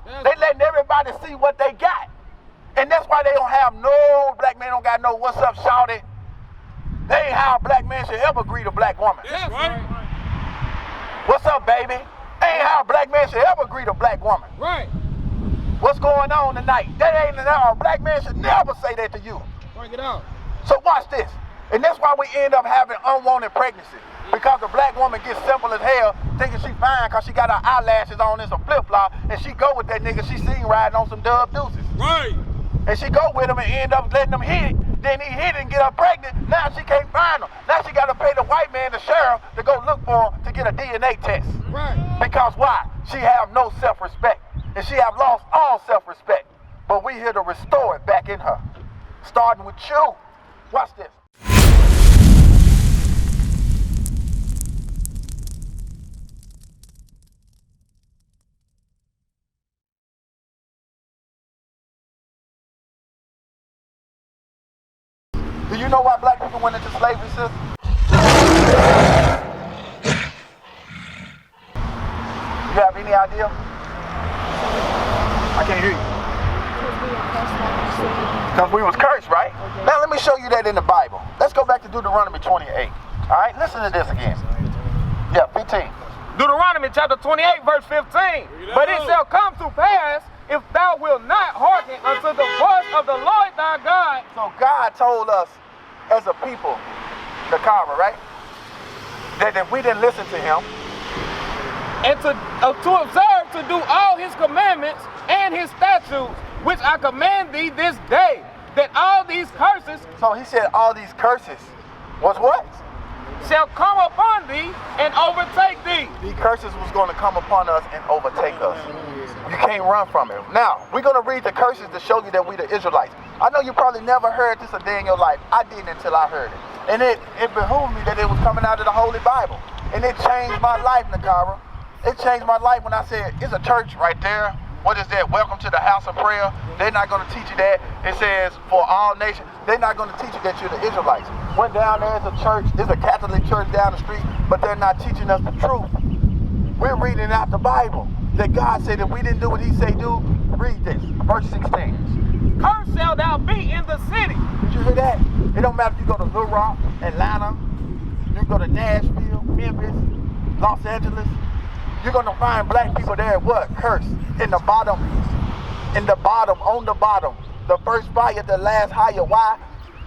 They letting everybody see what they got. And that's why they don't have no, black man don't got no what's up, shawty. They ain't how a black man should ever greet a black woman. That's right. What's up, baby? Ain't how a black man should ever greet a black woman. Right. What's going on tonight? That ain't how a black man should never say that to you. Bring it out. So watch this. And that's why we end up having unwanted pregnancy. Because the black woman gets simple as hell, thinking she fine because she got her eyelashes on and some flip-flop, and she go with that nigga she seen riding on some dub deuces. Right. And she go with him and end up letting him hit it. Then he hit it and get her pregnant. Now she can't find him. Now she got to pay the white man, the sheriff, to go look for him to get a DNA test. Right. Because why? She have no self-respect. And she have lost all self-respect. But we here to restore it back in her. Starting with you. Watch this. Do you know why black people went into slavery, sis? You have any idea? I can't hear you. Because we was cursed, right? Now let me show you that in the Bible. Let's go back to Deuteronomy 28. All right, listen to this again. Yeah, 15. Deuteronomy chapter 28, verse 15. But it shall come to pass, if thou wilt not hearken unto the voice of the Lord thy God. So God told us as a people, Nakyra, right? That if we didn't listen to him, and to observe to do all his commandments and his statutes, which I command thee this day, that all these curses, so he said all these curses was what? Shall come upon thee and overtake thee. These curses was going to come upon us and overtake us. You can't run from it. Now, we're going to read the curses to show you that we the Israelites. I know you probably never heard this a day in your life. I didn't until I heard it. And it behooved me that it was coming out of the Holy Bible. And it changed my life, Nakyra. It changed my life when I said, it's a church right there. What is that? Welcome to the house of prayer. They're not going to teach you that. It says, for all nations. They're not going to teach you that you're the Israelites. Went down there, it's a church. It's a Catholic church down the street, but they're not teaching us the truth. We're reading out the Bible. That God said if we didn't do what he say do, read this. Verse 16. Cursed shalt thou be in the city. Did you hear that? It don't matter if you go to Little Rock, Atlanta, you go to Nashville, Memphis, Los Angeles. You're going to find black people there what? Cursed. In the bottom, on the bottom. The first fire, the last higher. Why?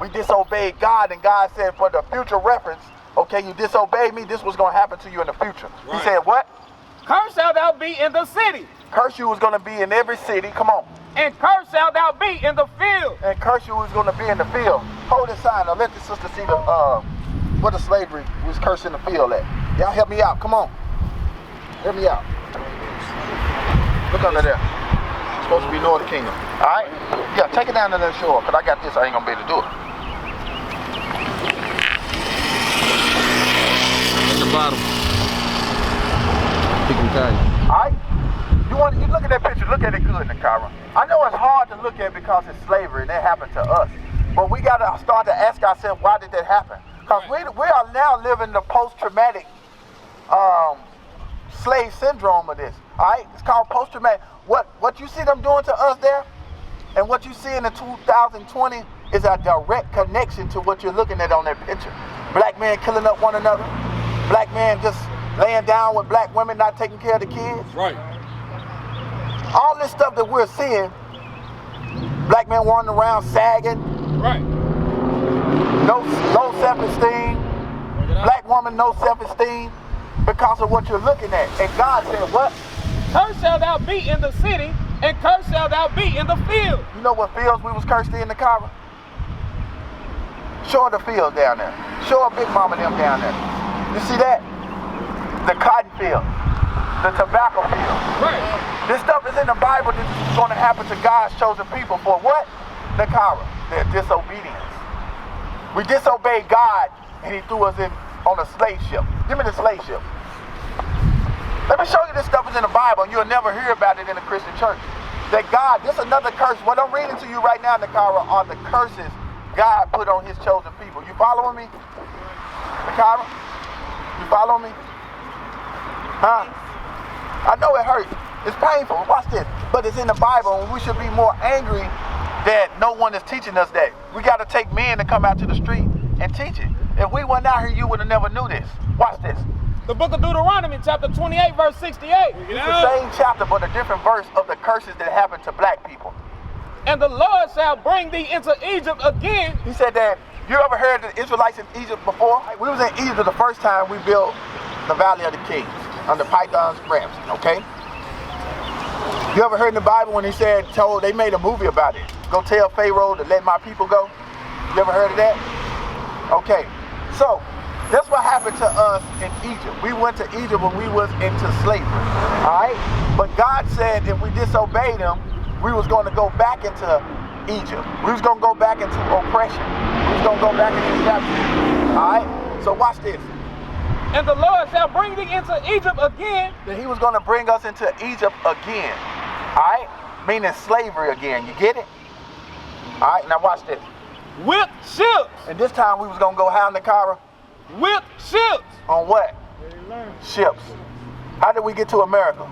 We disobeyed God, and God said for the future reference, okay, you disobeyed me, this was going to happen to you in the future. Right. He said what? Cursed shalt thou be in the city. Curse you was going to be in every city. Come on. And cursed shalt thou be in the field. And curse you was going to be in the field. Hold this sign. Now let the sister see the what the slavery was cursed in the field at. Y'all help me out. Come on. Help me out. Look under there. It's supposed to be Northern Kingdom. All right? Yeah, take it down to that shore, because I got this. I ain't going to be able to do it. At the bottom. Alright? You look at that picture, look at it good, Nakyra. I know it's hard to look at because it's slavery and it happened to us. But we gotta start to ask ourselves, why did that happen? Because we are now living the post-traumatic slave syndrome of this. Alright? It's called post-traumatic. What you see them doing to us there, and what you see in the 2020 is a direct connection to what you're looking at on that picture. Black men killing up one another. Black men just laying down with black women, not taking care of the kids. Right. All this stuff that we're seeing, black men wandering around sagging. Right. No self-esteem. Black woman, no self-esteem because of what you're looking at. And God said what? Cursed shalt thou be in the city, and cursed shalt thou be in the field. You know what fields we was cursed in, Nakyra? Show the field down there. Show a Big Mama them down there. You see that? The cotton field, the tobacco field. Right. This stuff is in the Bible. This is going to happen to God's chosen people for what? Nakyra, their disobedience. We disobeyed God, and he threw us in on a slave ship. Give me the slave ship. Let me show you this stuff is in the Bible, and you'll never hear about it in the Christian church. That God, this is another curse. What I'm reading to you right now, Nakyra, are the curses God put on his chosen people. You following me? Nakyra? You follow me? Huh? I know it hurts. It's painful. Watch this. But it's in the Bible, and we should be more angry that no one is teaching us that. We got to take men to come out to the street and teach it. If we weren't out here, you would have never knew this. Watch this. The book of Deuteronomy, chapter 28, verse 68. It's the same chapter, but a different verse of the curses that happened to black people. And the Lord shall bring thee into Egypt again. He said that, you ever heard of the Israelites in Egypt before? We was in Egypt the first time we built the Valley of the Kings under Python's Ramsey, okay? You ever heard in the Bible when he said, they made a movie about it. Go tell Pharaoh to let my people go. You ever heard of that? Okay, so that's what happened to us in Egypt. We went to Egypt when we was into slavery, all right? But God said if we disobeyed him, we was going to go back into Egypt. We was going to go back into oppression. We was going to go back into captivity, all right? So watch this. And the Lord shall bring thee into Egypt again. That he was going to bring us into Egypt again, all right? Meaning slavery again, you get it? All right, now watch this. With ships. And this time we was going to go how, Nakyra? With ships. On what? Ships. How did we get to America?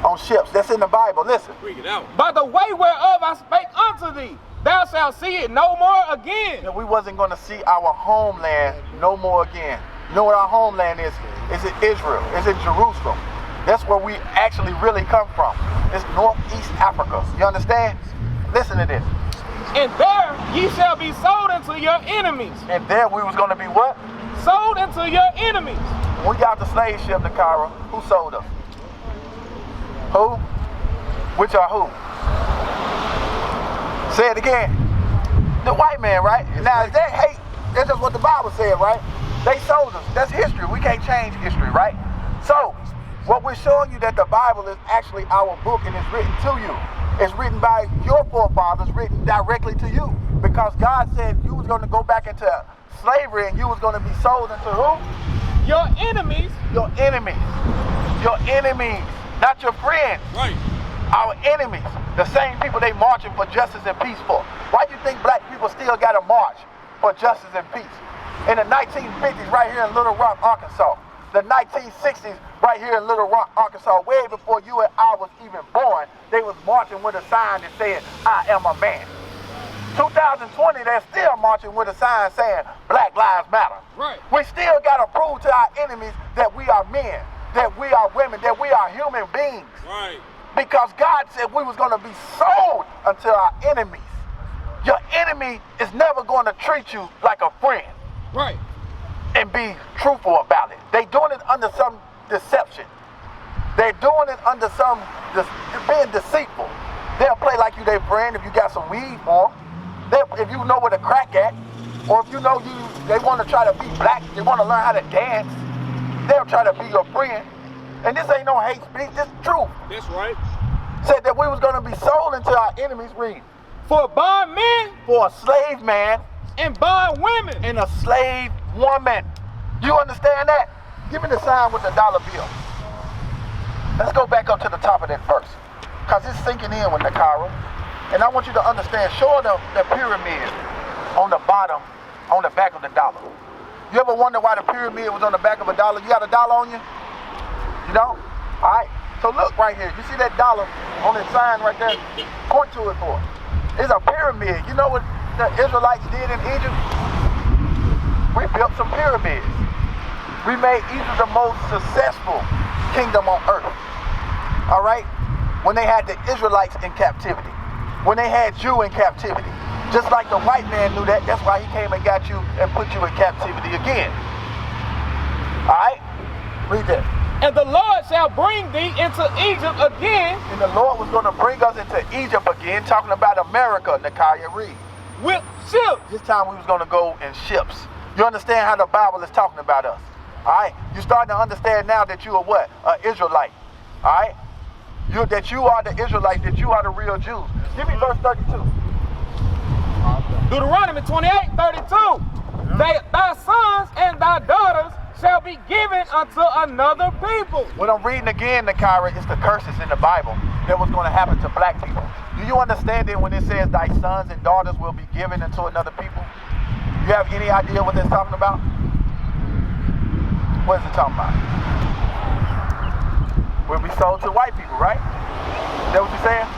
On ships. That's in the Bible. Listen. Bring it out. By the way whereof I spake unto thee, thou shalt see it no more again. And we wasn't going to see our homeland no more again. You know what our homeland is? Is it Israel? Is it Jerusalem? That's where we actually really come from. It's Northeast Africa. You understand? Listen to this. And there ye shall be sold unto your enemies. And there we was going to be what? Sold unto your enemies. When we got the slave ship, Nakyra, who sold us? Who? Which are who? Say it again. The white man, right? Now, is that hate? That's just what the Bible said, right? They sold us. That's history. We can't change history, right? So, what we're showing you that the Bible is actually our book and it's written to you. It's written by your forefathers, written directly to you. Because God said you was going to go back into slavery and you was going to be sold into who? Your enemies. Your enemies. Your enemies. Not your friends. Right. Our enemies. The same people they marching for justice and peace for. Why do you think black people still got to march for justice and peace? In the 1950s, right here in Little Rock, Arkansas. The 1960s, right here in Little Rock, Arkansas, way before you and I was even born, they was marching with a sign that said, I am a man. 2020, they're still marching with a sign saying, Black Lives Matter. Right. We still got to prove to our enemies that we are men, that we are women, that we are human beings. Right. Because God said we was going to be sold unto our enemies. Your enemy is never going to treat you like a friend. Right. And be truthful about it. They doing it under some deception. They're doing it under some being deceitful. They'll play like you their friend if you got some weed for them. If you know where to crack at, or if you know they want to try to be black, they want to learn how to dance, they'll try to be your friend. And this ain't no hate speech, this is truth. That's right. Said that we was going to be sold into our enemies, read. For bond men. For a slave man. And bond women. And a slave woman. You understand that? Give me the sign with the dollar bill. Let's go back up to the top of that verse. Because it's sinking in with Nakyra. And I want you to understand, show them the pyramid on the bottom, on the back of the dollar. You ever wonder why the pyramid was on the back of a dollar? You got a dollar on you? You know? All right. So look right here. You see that dollar on that sign right there? Point to it for it. It's a pyramid. You know what the Israelites did in Egypt? We built some pyramids. We made Egypt the most successful kingdom on earth. All right? When they had the Israelites in captivity. When they had you in captivity. Just like the white man knew that, that's why he came and got you and put you in captivity again. All right? Read that. And the Lord shall bring thee into Egypt again. And the Lord was going to bring us into Egypt again, talking about America, Nakyra, read. With ships. This time we was going to go in ships. You understand how the Bible is talking about us. All right? You're starting to understand now that you are what? An Israelite. All right? That you are the Israelites, that you are the real Jews. Give me verse 32. Deuteronomy 28:32. Thy sons and thy daughters shall be given unto another people. What I'm reading again, Nakyra, is the curses in the Bible that was going to happen to black people. Do you understand it when it says thy sons and daughters will be given unto another people? You have any idea what that's talking about? What is it talking about? will be sold to white people, right? Is that what you're saying?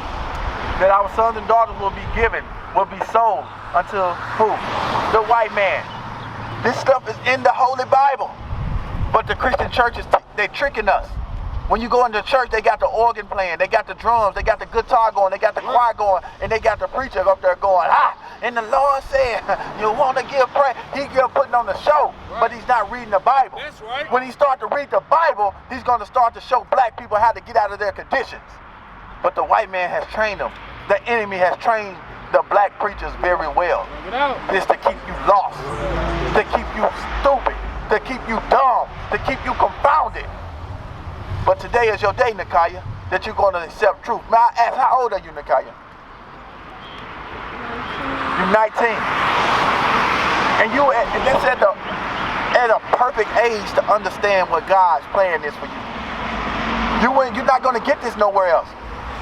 That our sons and daughters will be given, will be sold unto who? The white man. This stuff is in the Holy Bible. But the Christian churches, they're tricking us. When you go into church, they got the organ playing, they got the drums, they got the guitar going, they got the choir going, and they got the preacher up there going, and the Lord said, you want to give prayer. He's putting on the show, but he's not reading the Bible. That's right. When he starts to read the Bible, he's going to start to show black people how to get out of their conditions. But the white man has trained them. The enemy has trained the black preachers very well. It's to keep you lost, to keep you stupid, to keep you dumb, to keep you confounded. But today is your day, Nakyra, that you're going to accept truth. May I ask, how old are you, Nakyra? You're 19. And that's at a perfect age to understand what God's plan is for you. You're not going to get this nowhere else.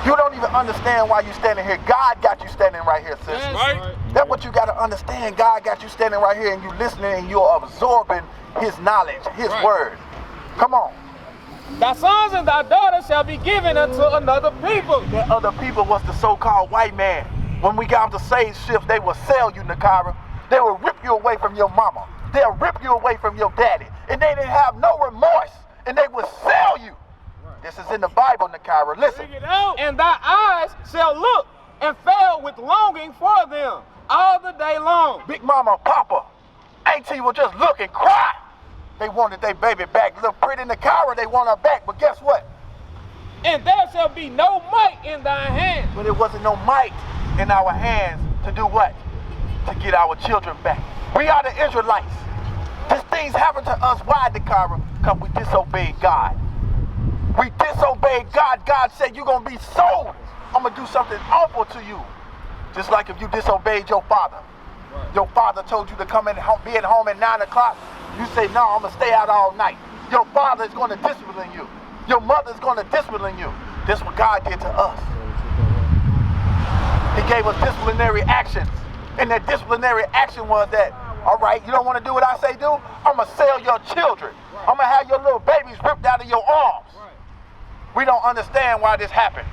You don't even understand why you're standing here. God got you standing right here, sis. Right. That's what you got to understand. God got you standing right here, and you're listening, and you're absorbing his knowledge, his word. Come on. Thy sons and thy daughters shall be given unto another people. That other people was the so-called white man. When we got off the slave ships, they will sell you, Nakyra. They will rip you away from your mama. They'll rip you away from your daddy. And they didn't have no remorse. And they will sell you. This is in the Bible, Nakyra. Listen. And thy eyes shall look and fail with longing for them all the day long. Big mama, papa, auntie will just look and cry. They wanted their baby back. Little pretty Nakyra, they want her back. But guess what? And there shall be no might in thy hand. But it wasn't no might in our hands to do what? To get our children back. We are the Israelites. These things happen to us. Why, Nakyra? Because we disobeyed God. We disobeyed God. God said, you're going to be sold. I'm going to do something awful to you. Just like if you disobeyed your father. Your father told you to come in, be at home at 9 o'clock. You say, no, I'm going to stay out all night. Your father is going to discipline you. Your mother is going to discipline you. This is what God did to us. He gave us disciplinary actions. And that disciplinary action was that, all right, you don't want to do what I say do? I'm going to sell your children. I'm going to have your little babies ripped out of your arms. We don't understand why this happened.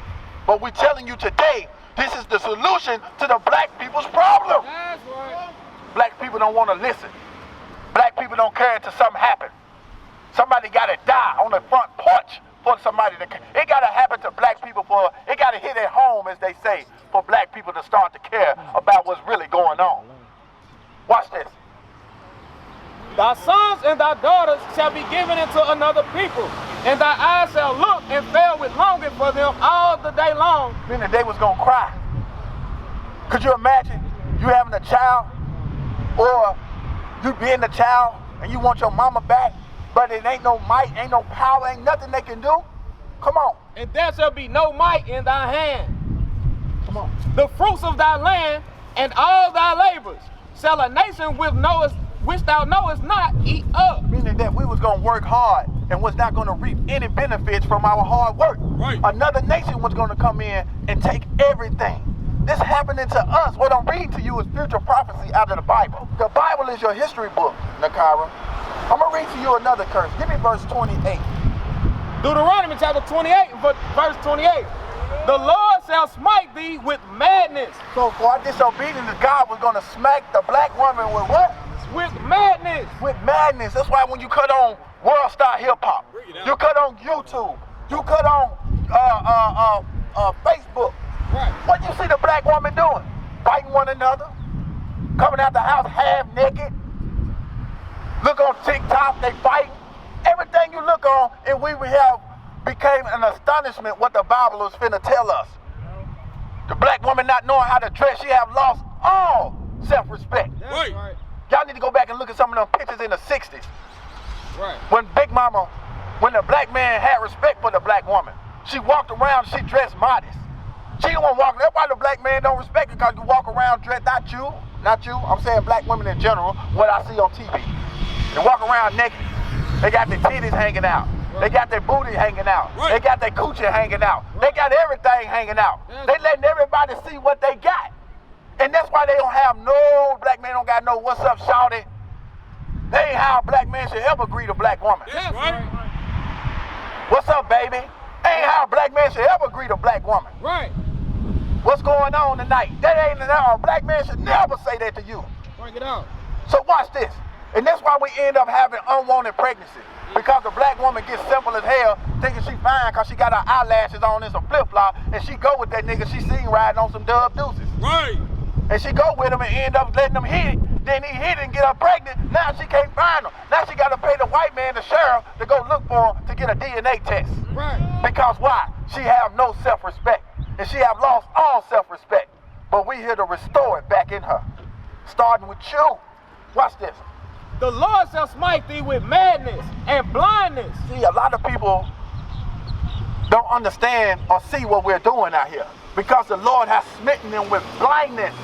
But we're telling you today, this is the solution to the black people's problem. That's right. Black people don't want to listen. Black people don't care until something happens. Somebody got to die on the front porch for somebody to care. It got to happen to black people it got to hit at home, as they say, for black people to start to care about what's really going on. Watch this. Thy sons and thy daughters shall be given into another people, and thy eyes shall look and fail with longing for them all the day long. Meaning they was going to cry. Could you imagine you having a child, or you being a child, and you want your mama back, but it ain't no might, ain't no power, ain't nothing they can do? Come on. And there shall be no might in thy hand. Come on. The fruits of thy land and all thy labors shall a nation which thou knowest not eat up. Meaning that we was going to work hard and was not going to reap any benefits from our hard work. Right. Another nation was going to come in and take everything. This happening to us. What I'm reading to you is future prophecy out of the Bible. The Bible is your history book, Nakyra. I'm going to read to you another curse. Give me verse 28. Deuteronomy chapter 28, verse 28. The Lord shall smite thee with madness. So for our disobedience, God was going to smack the black woman with what? With madness. With madness. That's why when you cut on World Star Hip Hop, you cut on YouTube, you cut on Facebook. Right. What you see the black woman doing? Fighting one another, coming out the house half naked. Look on TikTok, they fight. Everything you look on, and we have became an astonishment what the Bible is finna tell us. The black woman not knowing how to dress, she have lost all self-respect. Right. Y'all need to go back and look at some of them pictures in the 60s. Right. When when the black man had respect for the black woman. She walked around, she dressed modest. She don't want to walk, that's why the black man don't respect her, because you walk around dressed, not you, I'm saying black women in general, what I see on TV. They walk around naked. They got their titties hanging out. They got their booty hanging out. Right. They got their coochie hanging out. They got everything hanging out. They letting everybody see what they got. And that's why they don't have no, black man don't got no what's up, shawty. They ain't how a black man should ever greet a black woman. That's right. What's up, baby? Ain't how a black man should ever greet a black woman. Right. What's going on tonight? That ain't how a black man should never say that to you. Bring it out. So watch this. And that's why we end up having unwanted pregnancy. Because the black woman gets simple as hell, thinking she fine because she got her eyelashes on and some flip-flop, and she go with that nigga she seen riding on some Dub Deuces. Right. And she go with him and end up letting him hit it. Then he hit it and get her pregnant. Now she can't find him. Now she got to pay the white man, the sheriff, to go look for him to get a DNA test. Right. Because why? She have no self-respect. And she have lost all self-respect. But we here to restore it back in her. Starting with you. Watch this. The Lord shall smite thee with madness and blindness. See, a lot of people don't understand or see what we're doing out here. Because the Lord has smitten them with blindness.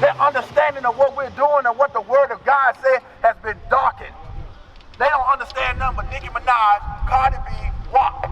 Their understanding of what we're doing and what the word of God said has been darkened. They don't understand nothing but Nicki Minaj, Cardi B, WAP.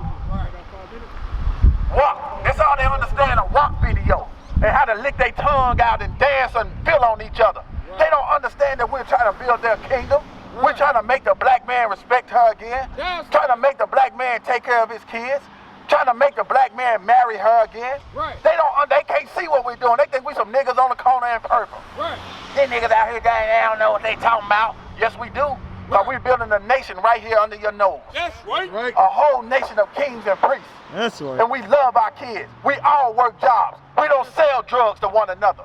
WAP. That's all they understand, a WAP video. And how to lick their tongue out and dance and feel on each other. They don't understand that we're trying to build their kingdom. We're trying to make the black man respect her again. Trying to make the black man take care of his kids. Trying to make the black man marry her again. Right. They can't see what we're doing. They think we some niggas on the corner in purple. Right. These niggas out here, they don't know what they talking about. Yes, we do. Because we're building a nation right here under your nose. That's right. A whole nation of kings and priests. That's right. And we love our kids. We all work jobs. We don't sell drugs to one another.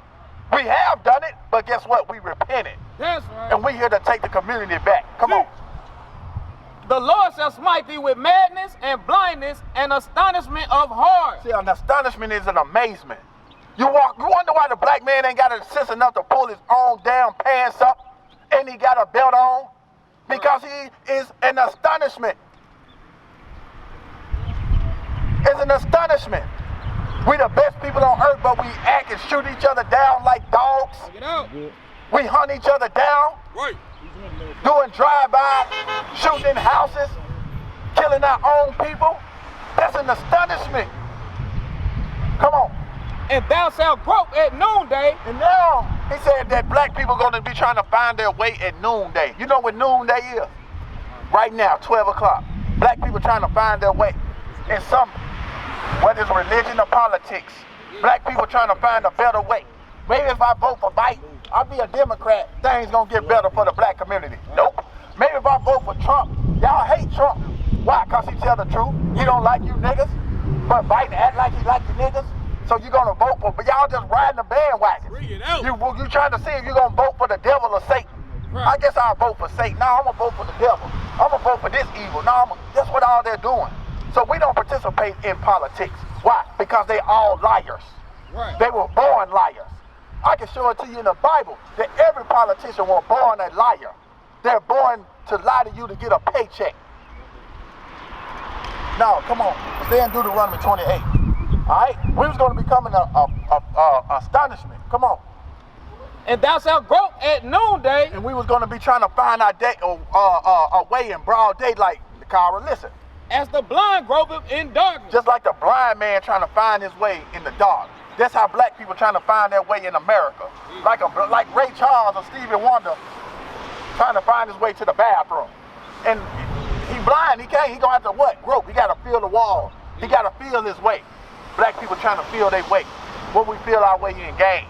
We have done it, but guess what? We repented. That's right. And we here to take the community back. Come on. The Lord shall smite thee with madness and blindness and astonishment of heart. See, an astonishment is an amazement. You wonder why the black man ain't got a sense enough to pull his own damn pants up and he got a belt on? Because he is an astonishment. It's an astonishment. We the best people on earth, but we act and shoot each other down like dogs. Get out. We hunt each other down. Right. Doing drive-by, shooting in houses, killing our own people. That's an astonishment. Come on. And thou shalt grope at noonday. And now, he said that black people going to be trying to find their way at noonday. You know what noonday is? Right now, 12 o'clock. Black people trying to find their way in some, whether it's religion or politics. Black people trying to find a better way. Maybe if I vote for Biden, I'll be a Democrat, things gonna get better for the black community. Nope. Maybe if I vote for Trump, y'all hate Trump. Why? Because he tell the truth. He don't like you niggas. But Biden act like he like you niggas. So you gonna vote for, but y'all just riding the bandwagon. You trying to see if you gonna vote for the devil or Satan. I guess I'll vote for Satan. No, I'm gonna vote for the devil. I'm gonna vote for this evil. No, that's what all they're doing. So we don't participate in politics. Why? Because they all liars. Right. They were born liars. I can show it to you in the Bible that every politician was born a liar. They're born to lie to you to get a paycheck. No, come on. It's there in Deuteronomy 28. All right? We was going to become an astonishment. Come on. And thou shalt grope at noonday. And we was going to be trying to find our day, a way in broad daylight. Nakyra, listen. As the blind gropeth in darkness. Just like the blind man trying to find his way in the dark. That's how black people trying to find their way in America. Like Ray Charles or Stevie Wonder trying to find his way to the bathroom. And he blind, he can't, he gonna have to what? Grope, he gotta feel the wall. He gotta feel his way. Black people trying to feel their way. What we feel our way in gangs.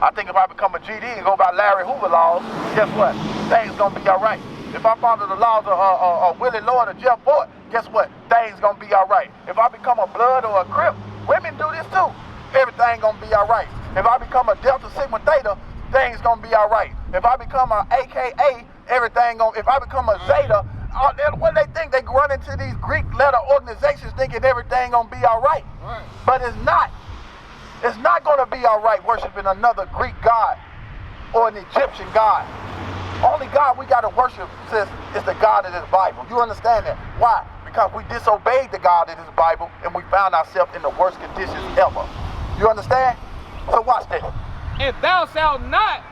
I think if I become a GD and go by Larry Hoover laws, guess what? Things gonna be all right. If I follow the laws of Willie Lord or Jeff Ford, guess what? Things gonna be all right. If I become a Blood or a Crip, women do this too. Everything gonna be all right. If I become a Delta Sigma Theta, things gonna be all right. If I become a AKA, everything gonna, if I become a Zeta, what they think, they run into these Greek letter organizations thinking everything gonna be all right. Right. But it's not. It's not gonna be all right worshiping another Greek god or an Egyptian god. Only God we gotta worship is the God of this Bible. You understand that? Why? Because we disobeyed the God of this Bible and we found ourselves in the worst conditions ever. You understand? So watch this. And thou shalt not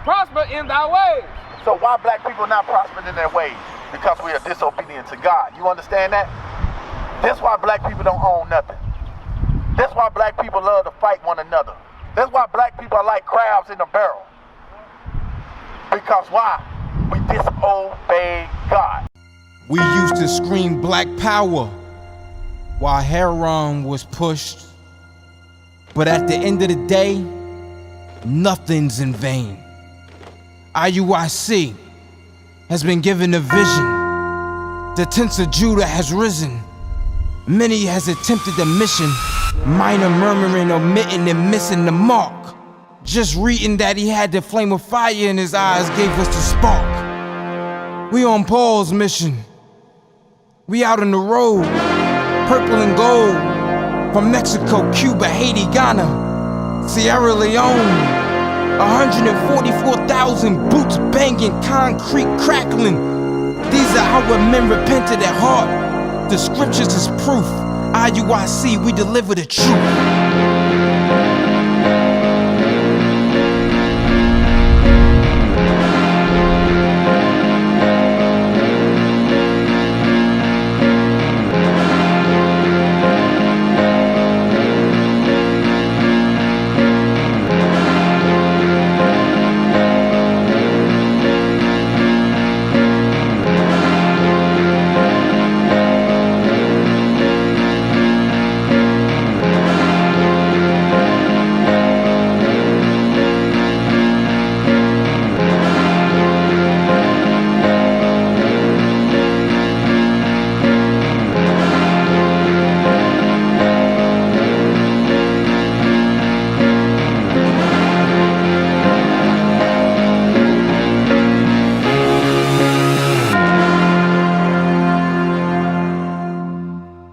prosper in thy ways. So why black people not prospering in their ways? Because we are disobedient to God. You understand that? That's why black people don't own nothing. That's why black people love to fight one another. That's why black people are like crabs in a barrel. Because why? We disobey God. We used to scream black power, while Heron was pushed. But at the end of the day, nothing's in vain. IUIC has been given a vision. The tents of Judah has risen. Many has attempted the mission, minor murmuring, omitting, and missing the mark. Just reading that he had the flame of fire in his eyes gave us the spark. We on Paul's mission. We out on the road, purple and gold, from Mexico, Cuba, Haiti, Ghana, Sierra Leone. 144,000 boots banging, concrete crackling. These are our men repented at heart. The scriptures is proof. IUIC, we deliver the truth.